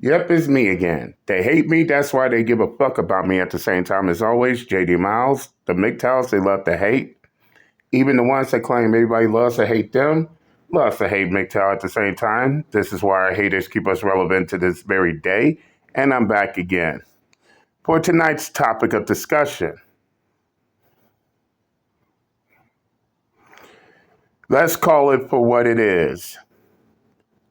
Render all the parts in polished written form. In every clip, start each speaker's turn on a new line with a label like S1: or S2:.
S1: Yep, it's me again. They hate me, that's why they give a fuck about me at the same time. As always, JD Miles, the MGTOWs, they love to hate. Even the ones that claim everybody loves to hate them, loves to hate MGTOW at the same time. This is why our haters keep us relevant to this very day. And I'm back again for tonight's topic of discussion. Let's call it for what it is.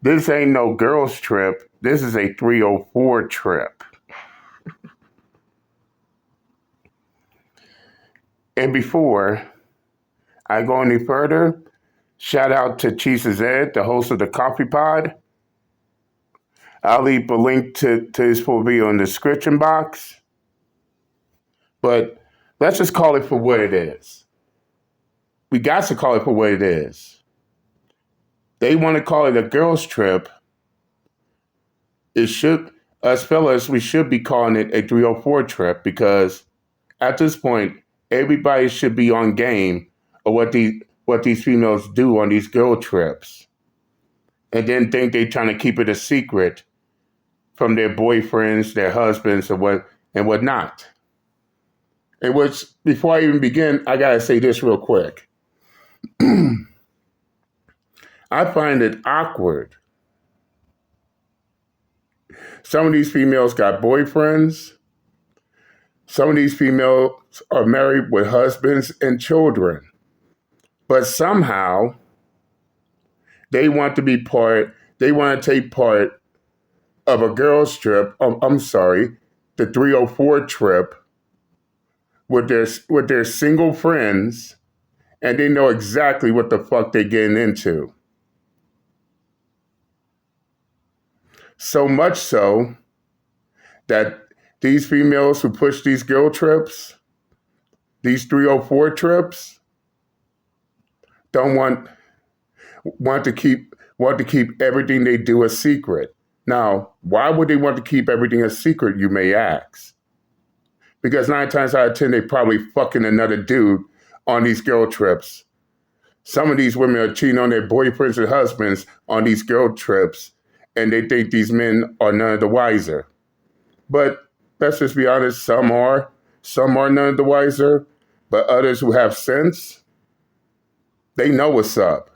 S1: This ain't no girls trip. This is a 304 trip. And before I go any further, shout out to Cheese's Ed, the host of the Coffee Pod. I'll leave a link to his full video in the description box. But let's just call it for what it is. We got to call it for what it is. They want to call it a girls trip. Us fellas, we should be calling it a 304 trip because at this point, everybody should be on game of what these females do on these girl trips. And then think they're trying to keep it a secret from their boyfriends, their husbands, and whatnot. And before I even begin, I gotta say this real quick. I find it awkward. Some of these females got boyfriends. Some of these females are married with husbands and children. But somehow they want to take part of a girls trip, the 304 trip with their single friends, and they know exactly what the fuck they're getting into. So much so that these females who push these girl trips, these 304 trips, don't want to keep everything they do a secret. Now, why would they want to keep everything a secret, you may ask? Because 9 times out of 10, they probably fucking another dude on these girl trips. Some of these women are cheating on their boyfriends and husbands on these girl trips, and they think these men are none of the wiser. But let's just be honest, some are none of the wiser, but others who have sense, they know what's up.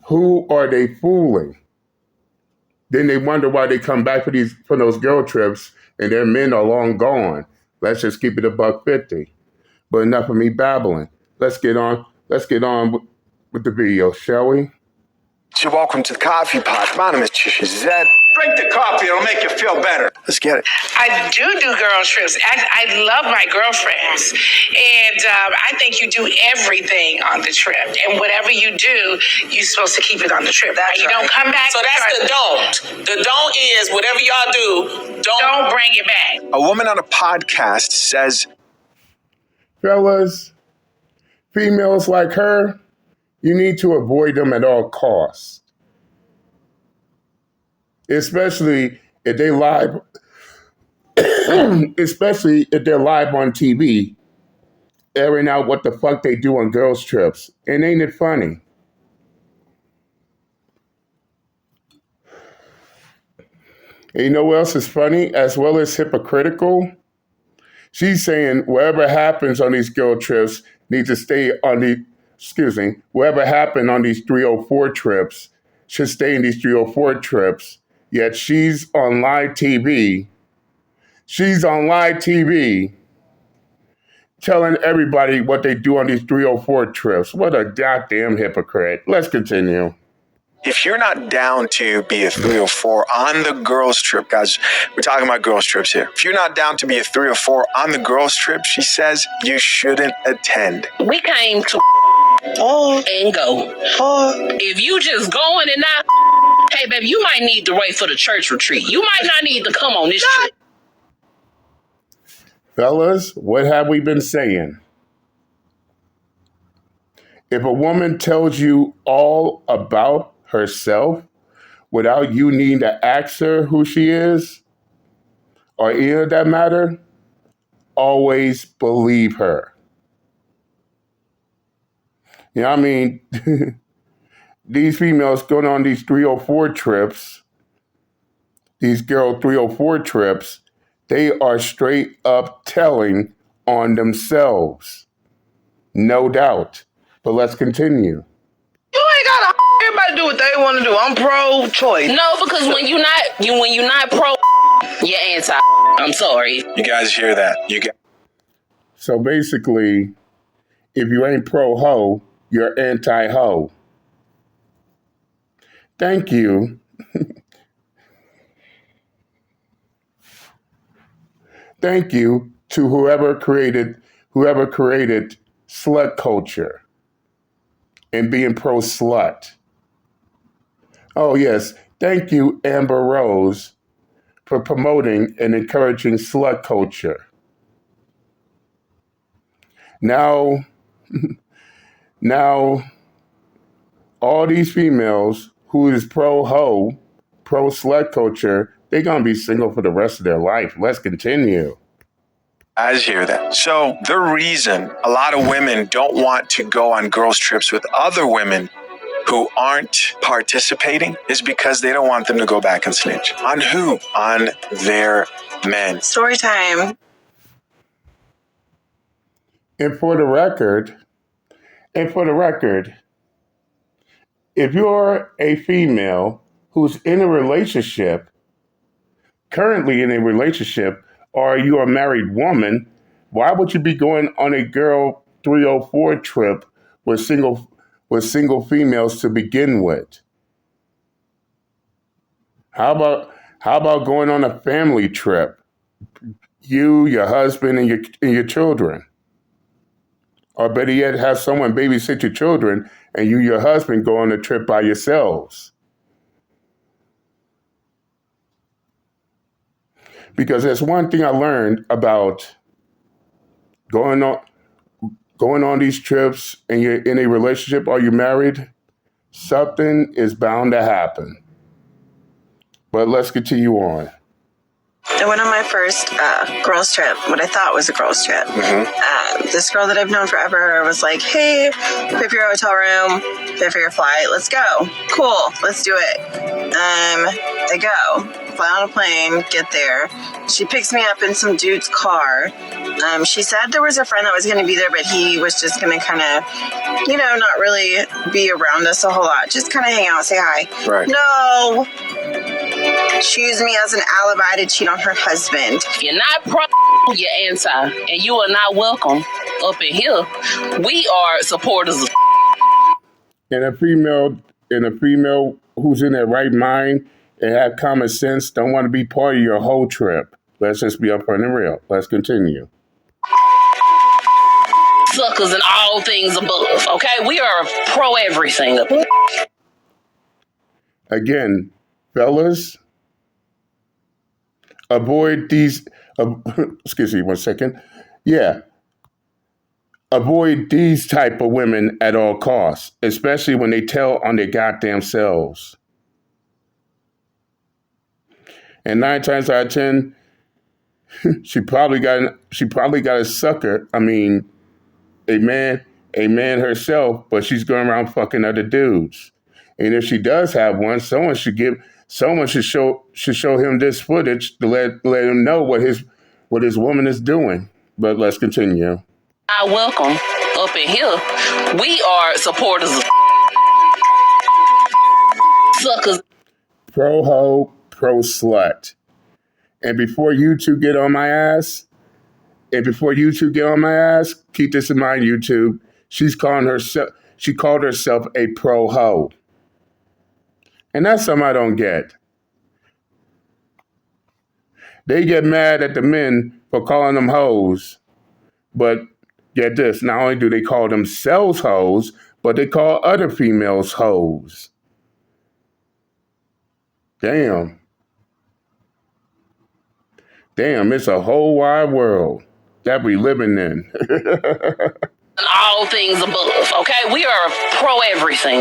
S1: Who are they fooling? Then they wonder why they come back for those girl trips and their men are long gone. Let's just keep it $150. But enough of me babbling. Let's get on with the video, shall we?
S2: Welcome to the Coffee Pod. My name is Cheese's Ed.
S3: Drink the coffee, it'll make you feel better.
S2: Let's get it.
S4: I do girl trips. I love my girlfriends. And I think you do everything on the trip. And whatever you do, you're supposed to keep it on the trip. You don't come back.
S5: So that's the don't. The don't is whatever y'all do,
S4: don't bring it back.
S2: A woman on a podcast says,
S1: fellas, females like her, you need to avoid them at all costs. Especially if they're live on TV, airing out what the fuck they do on girls' trips. And ain't it funny? And you know what else is funny, as well as hypocritical? She's saying whatever happens on these girl trips needs to stay on whatever happened on these 304 trips should stay in these 304 trips. Yet she's on live TV. She's on live TV telling everybody what they do on these 304 trips. What a goddamn hypocrite. Let's continue.
S2: If you're not down to be a 304 on the girls trip, guys, we're talking about girls trips here. If you're not down to be a 304 on the girls trip, she says you shouldn't attend.
S6: We came to and go. If you just going and not, hey, baby, you might need to wait for the church retreat. You might not need to come on this trip.
S1: Fellas, what have we been saying? If a woman tells you all about herself without you needing to ask her who she is or any of that matter, always believe her. You know what I mean? These females going on these 304 trips, these girl 304 trips, they are straight up telling on themselves. No doubt. But let's continue.
S7: You ain't gotta everybody do what they want to do. I'm pro-choice.
S6: No, because when you're not pro, you're anti. I'm sorry.
S2: You guys hear that?
S1: So basically, if you ain't pro-ho, you're anti-ho. Thank you. Thank you to whoever created slut culture and being pro-slut. Oh yes, thank you, Amber Rose, for promoting and encouraging slut culture. Now, all these females who is pro-ho, pro-slut culture, they're going to be single for the rest of their life. Let's continue.
S2: Guys hear that? So the reason a lot of women don't want to go on girls' trips with other women who aren't participating is because they don't want them to go back and snitch. On who? On their men.
S8: Story time.
S1: And for the record, if you're a female who's in a relationship, currently in a relationship, or you're a married woman, why would you be going on a girl 304 trip with single females to begin with? How about going on a family trip? You, your husband, and your children. Or better yet, have someone babysit your children and you, your husband, go on a trip by yourselves. Because there's one thing I learned about going on these trips and you're in a relationship or you're married, something is bound to happen. But let's continue on.
S8: I went on my first girls trip, what I thought was a girls trip. This girl that I've known forever was like, hey, pay for your hotel room, pay for your flight, let's go. Cool, let's do it. I go, fly on a plane, get there. She picks me up in some dude's car. She said there was a friend that was going to be there, but he was just going to kind of, not really be around us a whole lot. Just kind of hang out, say hi.
S2: Right.
S8: No. She used me as an alibi to cheat on her husband.
S6: If you're not pro, you're anti, and you are not welcome up in here. We are supporters of.
S1: And a female who's in their right mind and have common sense don't want to be part of your whole trip. Let's just be upfront and real. Let's continue.
S6: Suckers and all things above. Okay, we are pro everything.
S1: Again, fellas, avoid these. Excuse me 1 second. Yeah. Avoid these type of women at all costs, especially when they tell on their goddamn selves. And 9 times out of 10, she probably got a sucker. I mean, a man herself, but she's going around fucking other dudes. And if she does have one, someone should show him this footage to let him know what his woman is doing. But let's continue.
S6: Welcome up in here. We are supporters of suckers.
S1: Pro ho, pro slut. And before you two get on my ass, keep this in mind, YouTube. She called herself a pro ho. And that's something I don't get. They get mad at the men for calling them hoes. But get this, not only do they call themselves hoes, but they call other females hoes. Damn, it's a whole wide world that we living in.
S6: And all things above, okay? We are pro everything.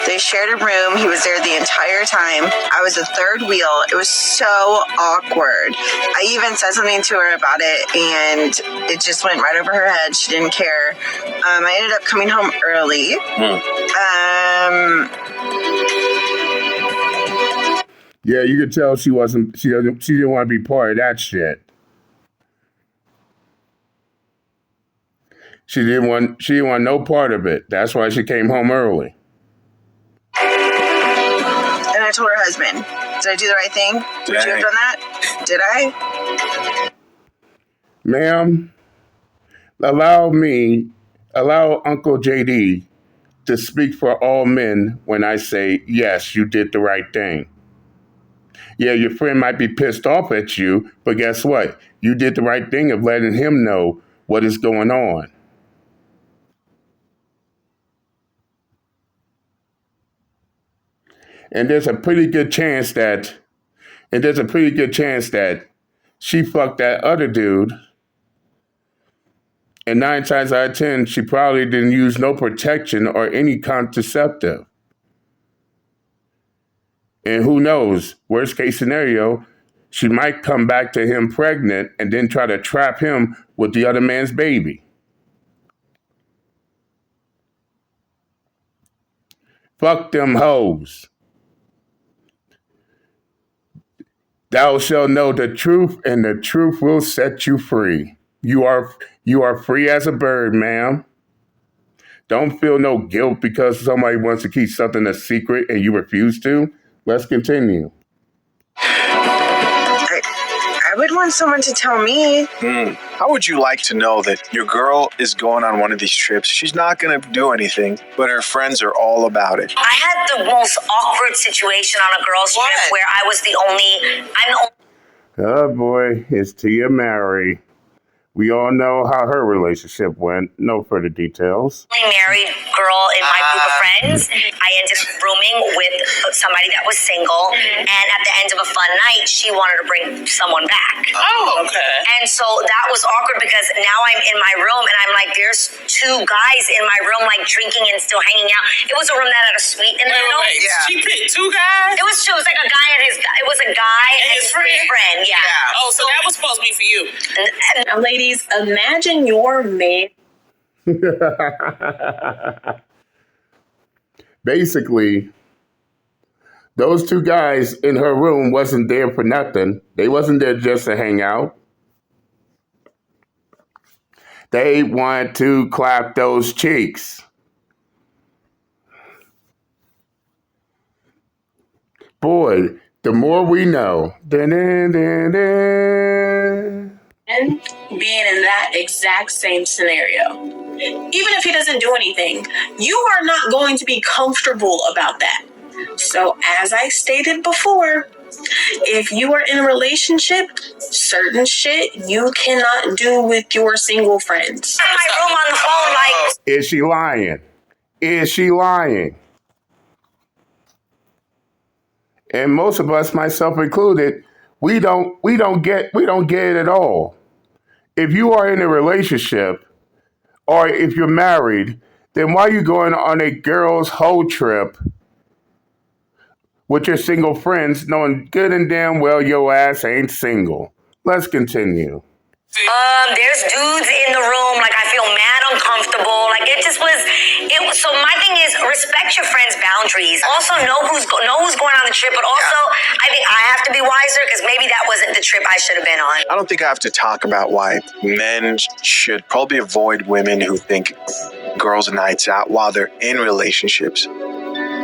S8: They shared a room. He was there the entire time. I was a third wheel. It was so awkward. I even said something to her about it, and it just went right over her head. She didn't care. I ended up coming home early.
S1: Yeah, you could tell she wasn't. She didn't want to be part of that shit. She didn't want no part of it. That's why she came home early.
S8: And I told her husband, did I do the right thing? Would you have done that? Did I?
S1: Ma'am, allow Uncle JD to speak for all men when I say, yes, you did the right thing. Yeah, your friend might be pissed off at you, but guess what? You did the right thing of letting him know what is going on. And there's a pretty good chance that she fucked that other dude. And 9 times out of 10, she probably didn't use no protection or any contraceptive. And who knows, worst case scenario, she might come back to him pregnant and then try to trap him with the other man's baby. Fuck them hoes. Thou shalt know the truth, and the truth will set you free. You are free as a bird, ma'am. Don't feel no guilt because somebody wants to keep something a secret and you refuse to. Let's continue.
S8: I would want someone to tell me.
S2: How would you like to know that your girl is going on one of these trips? She's not going to do anything, but her friends are all about it.
S9: I had the most awkward situation on a girls' trip where I was
S1: Oh boy, it's Tia Mary. We all know how her relationship went. No further details.
S9: only married girl in my group of friends. I ended up rooming with somebody that was single, and at the end of a fun night, she wanted to bring someone back.
S5: Oh, okay.
S9: And so that was awkward because now I'm in my room and I'm like, there's 2 guys in my room, like drinking and still hanging out. It was a room that had a suite in the middle.
S5: Wait. Yeah. She picked 2 guys?
S9: It was 2. It was like a guy and it was a guy and his friend. Yeah.
S5: Oh, so that was supposed to be for you.
S10: Now, ladies, imagine your man.
S1: Basically, those 2 guys in her room wasn't there for nothing. They wasn't there just to hang out. They wanted to clap those cheeks. Boy, the more we know.
S10: And being in that exact same scenario. Even if he doesn't do anything, you are not going to be comfortable about that. So as I stated before, if you are in a relationship, certain shit you cannot do with your single friends.
S9: In my room on the phone, like,
S1: Is she lying? Is she lying? And most of us, myself included, we don't get it at all. If you are in a relationship or if you're married, then why are you going on a girls' whole trip with your single friends knowing good and damn well your ass ain't single? Let's continue.
S9: there's dudes in the room, like I feel mad uncomfortable. Like it was so my thing is respect your friends' boundaries. Also know who's going on the trip, but also I think I have to be wiser because maybe that wasn't the trip I should have been on.
S2: I don't think I have to talk about why men should probably avoid women who think girls' nights out while they're in relationships.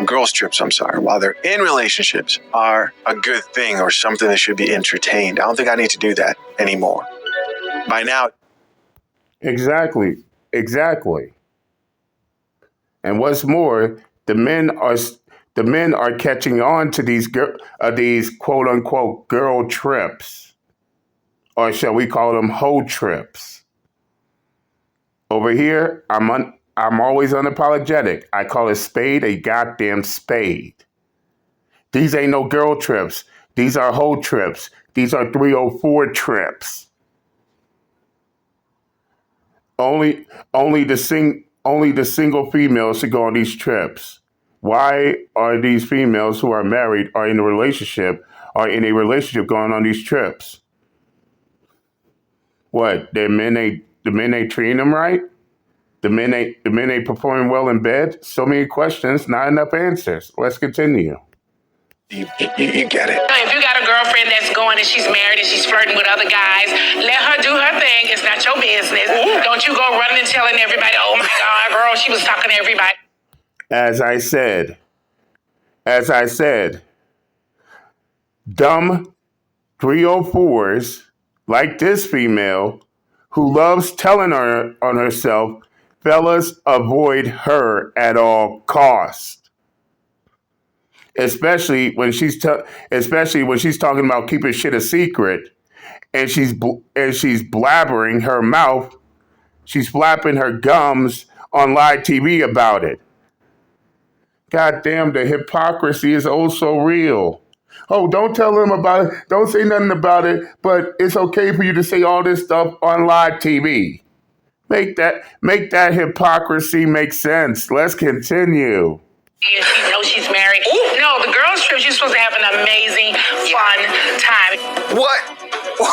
S2: Girls' trips, while they're in relationships are a good thing or something that should be entertained. I don't think I need to do that anymore. By now.
S1: Exactly. And what's more, the men are catching on to these quote unquote girl trips, or shall we call them hoe trips? Over here, I'm always unapologetic. I call a spade a goddamn spade. These ain't no girl trips. These are hoe trips. These are 304 trips. Only the single females should go on these trips. Why are these females who are married or in a relationship going on these trips? What? The men ain't treating them right? The men ain't performing well in bed? So many questions, not enough answers. Let's continue.
S2: You get it.
S4: If you got a girlfriend that's going and she's married and she's flirting with other guys, let her do her thing. It's not your business. Don't you go running and telling everybody, oh my God, girl, she was talking to everybody.
S1: As I said, dumb 304s like this female who loves telling her on herself, fellas, avoid her at all costs. Especially when she's talking about keeping shit a secret, and she's blabbering her mouth, she's flapping her gums on live TV about it. God damn, the hypocrisy is oh so real. Oh, don't tell them about it. Don't say nothing about it, but it's okay for you to say all this stuff on live TV. Make that hypocrisy make sense. Let's continue.
S4: And she knows she's married. No, the girls' trip, you're supposed to have an amazing, fun time.
S2: What the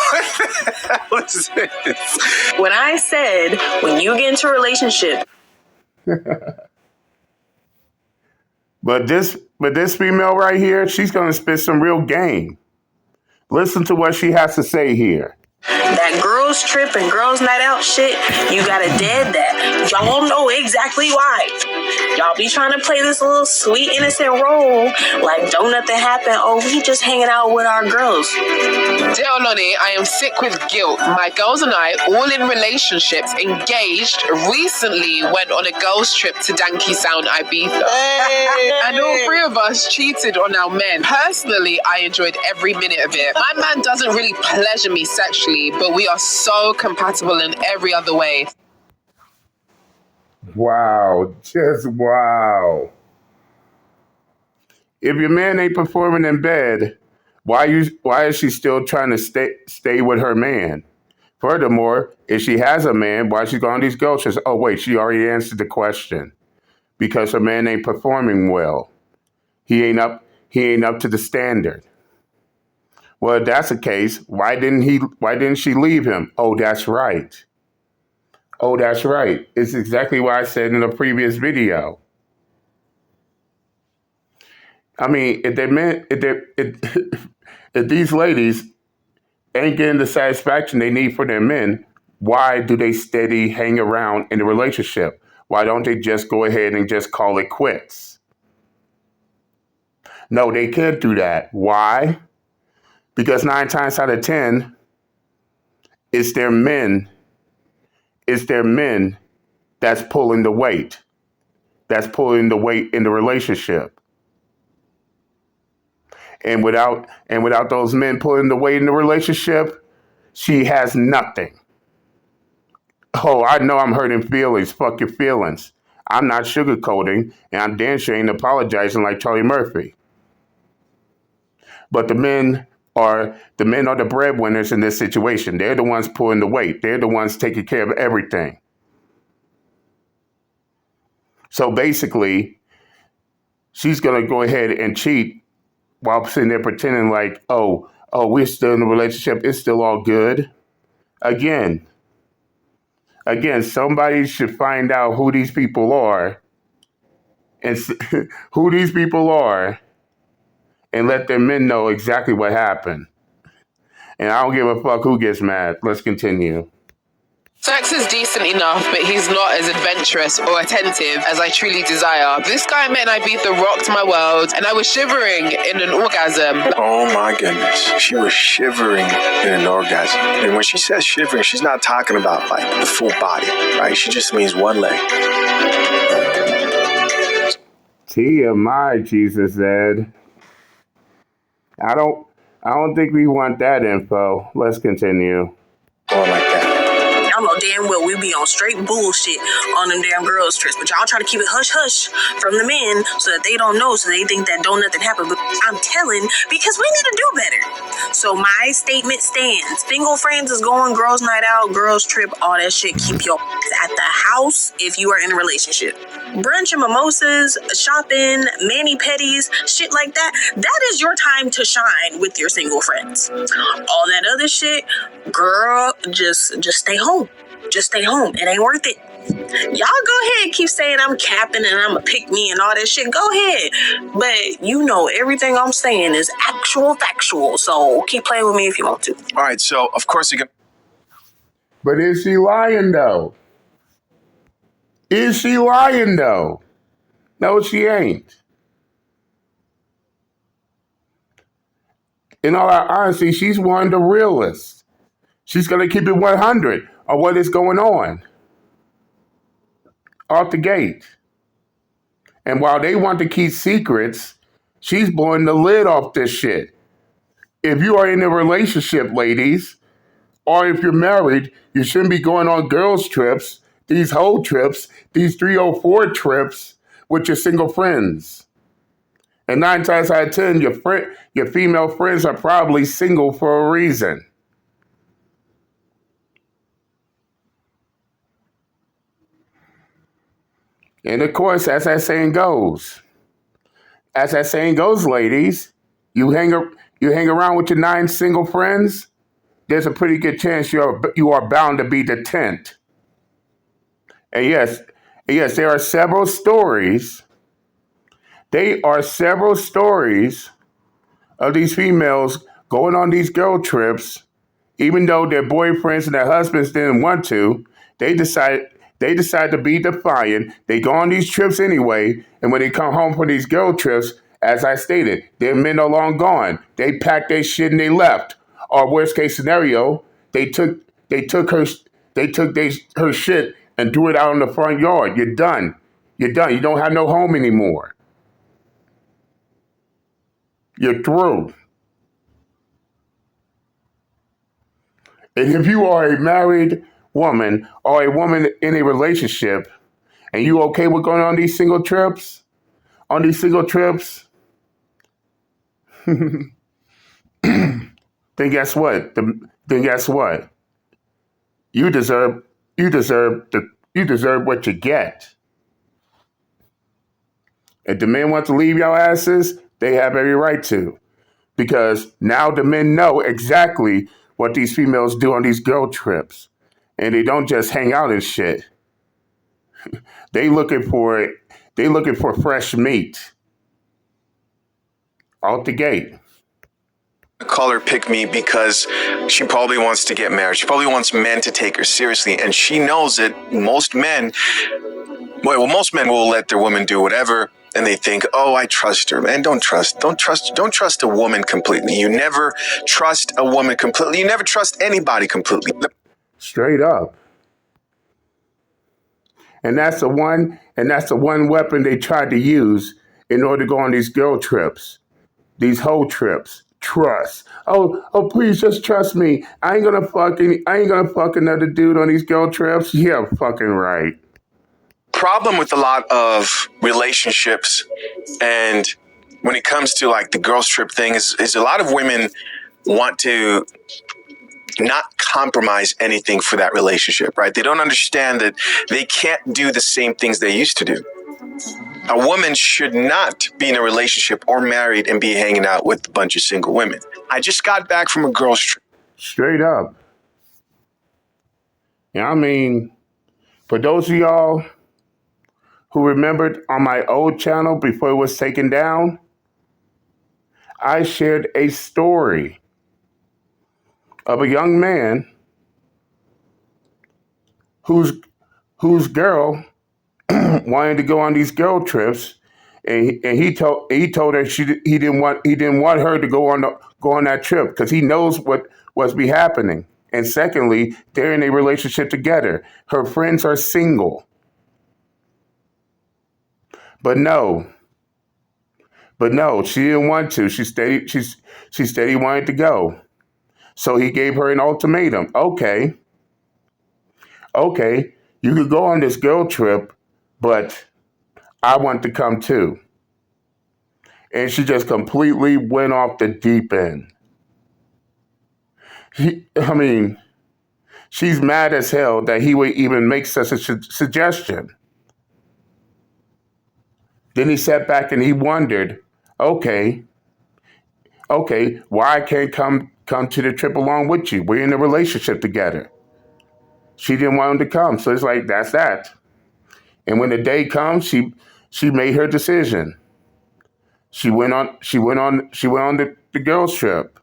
S2: hell is this?
S8: When I said, when you get into a relationship.
S1: But this female right here, she's going to spit some real game. Listen to what she has to say here.
S8: That girls trip and girls night out shit, you gotta dead that. Y'all know exactly why. Y'all be trying to play this little sweet innocent role like don't nothing happen. Oh, we just hanging out with our girls.
S7: Dear Lonnie, I am sick with guilt. My girls and I, all in relationships, engaged, recently went on a girls trip to Danky Sound, Ibiza. And all three of us cheated on our men. Personally, I enjoyed every minute of it. My man doesn't really pleasure me sexually, but we are so compatible in every other way.
S1: Wow, just wow. If your man ain't performing in bed, why is she still trying to stay with her man? Furthermore, if she has a man, why is she going on these girl trips? Oh wait, she already answered the question. Because her man ain't performing well. He ain't up to the standard. Well, if that's the case, why didn't she leave him? Oh, that's right. It's exactly what I said in a previous video. I mean, if these ladies ain't getting the satisfaction they need for their men, why do they steady hang around in the relationship? Why don't they just go ahead and just call it quits? No, they can't do that. Why? Because 9 times out of 10, it's their men that's pulling the weight. That's pulling the weight in the relationship. And without those men pulling the weight in the relationship, she has nothing. Oh, I know I'm hurting feelings. Fuck your feelings. I'm not sugarcoating, and I'm damn sure ain't apologizing like Charlie Murphy. But the men are the breadwinners in this situation. They're the ones pulling the weight. They're the ones taking care of everything. So basically, she's going to go ahead and cheat while sitting there pretending like, oh, we're still in a relationship. It's still all good. Again, somebody should find out who these people are and let their men know exactly what happened. And I don't give a fuck who gets mad. Let's continue.
S7: Sex is decent enough, but he's not as adventurous or attentive as I truly desire. This guy I met in Ibiza rocked my world, and I was shivering in an orgasm.
S2: Oh my goodness. She was shivering in an orgasm. And when she says shivering, she's not talking about like the full body, right? She just means one leg.
S1: TMI, Jesus said. I don't think we want that info. Let's continue.
S2: Going like that.
S8: Y'all know damn well we be on straight bullshit on them damn girls trips, but y'all try to keep it hush-hush from the men so that they don't know, so they think that don't nothing happen. But I'm telling, because we need to do better. So my statement stands. Single friends is going girls night out, girls trip, all that shit. Keep your at the house if you are in a relationship. Brunch and mimosas, shopping, mani-pedis, shit like that. That is your time to shine with your single friends. All that other shit, girl, just stay home. Just stay home. It ain't worth it.
S10: Y'all go ahead and keep saying I'm capping and I'm a pick me and all that shit. Go ahead. But you know everything I'm saying is actual factual. So keep playing with me if you want to.
S2: All right, so of course you're
S1: But is she lying though? Is she lying though? No, she ain't. In all honesty, she's one of the realists. She's going to keep it 100 on what is going on off the gate. And while they want to keep secrets, she's blowing the lid off this shit. If you are in a relationship, ladies, or if you're married, you shouldn't be going on girls' trips, these whole trips, these 304 trips with your single friends. And 9 times out of 10, your female friends are probably single for a reason. And of course, as that saying goes, ladies, you hang around with your 9 single friends, there's a pretty good chance you are bound to be the 10th. And yes, there are several stories. There are several stories of these females going on these girl trips, even though their boyfriends and their husbands didn't want to. They decide to be defiant. They go on these trips anyway, and when they come home from these girl trips, as I stated, their men are long gone. They packed their shit and they left. Or worst case scenario, they took her shit and threw it out in the front yard. You're done. You don't have no home anymore. You're through. And if you are a married woman or a woman in a relationship and you okay with going on these single trips, then guess what? You deserve what you get. If the men want to leave your asses, they have every right to. Because now the men know exactly what these females do on these girl trips. And they don't just hang out and shit. They looking for fresh meat. Out the gate.
S2: call her pick me because she probably wants to get married. She probably wants men to take her seriously. And she knows that most men will let their women do whatever. And they think, oh, I trust her. Man, don't trust a woman completely. You never trust a woman completely. You never trust anybody completely.
S1: Straight up. And that's the one weapon they tried to use in order to go on these girl trips, these whole trips. Trust. Oh, please just trust me. I ain't gonna fuck another dude on these girl trips. Yeah, fucking right.
S2: Problem with a lot of relationships, and when it comes to like the girls trip thing, is a lot of women want to not compromise anything for that relationship, right? They don't understand that they can't do the same things they used to do. A woman should not be in a relationship or married and be hanging out with a bunch of single women. I just got back from a girls trip.
S1: Straight up. Yeah, I mean, for those of y'all who remembered on my old channel before it was taken down, I shared a story of a young man whose girl wanted to go on these girl trips, and he told her he didn't want her to go on that trip because he knows what was be happening. And secondly, they're in a relationship together. Her friends are single. But no, she didn't want to. She said he wanted to go. So he gave her an ultimatum. Okay, you could go on this girl trip, but I want to come too. And she just completely went off the deep end. She's mad as hell that he would even make such a suggestion. Then he sat back and he wondered, okay, why I can't come to the trip along with you? We're in a relationship together. she didn't want him to come. So it's like, that's that. And when the day comes, she made her decision. She went on the girls' trip.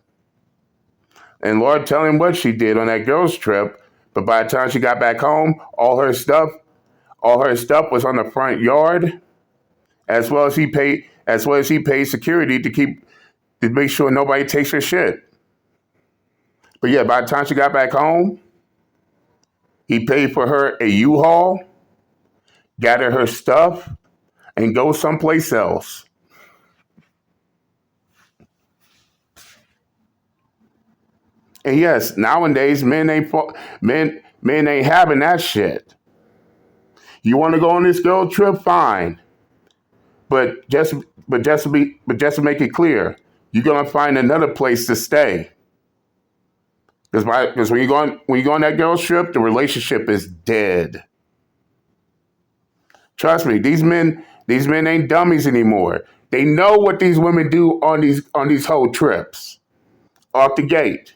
S1: And Lord tell him what she did on that girls' trip. But by the time she got back home, all her stuff was on the front yard, as well as he paid security to make sure nobody takes her shit. But yeah, by the time she got back home, he paid for her a U-Haul, gather her stuff, and go someplace else. And yes, nowadays men ain't having that shit. You want to go on this girl trip, fine. But just to make it clear, you're gonna find another place to stay. Because when you go on that girl's trip, the relationship is dead. Trust me, these men ain't dummies anymore. They know what these women do on these whole trips off the gate.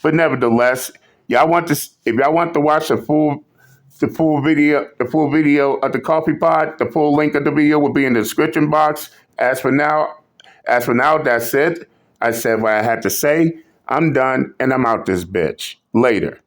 S1: But nevertheless, if y'all want to watch the full video of the coffee pot, the full link of the video will be in the description box. As for now, that's it. I said what I had to say. I'm done and I'm out this bitch. Later.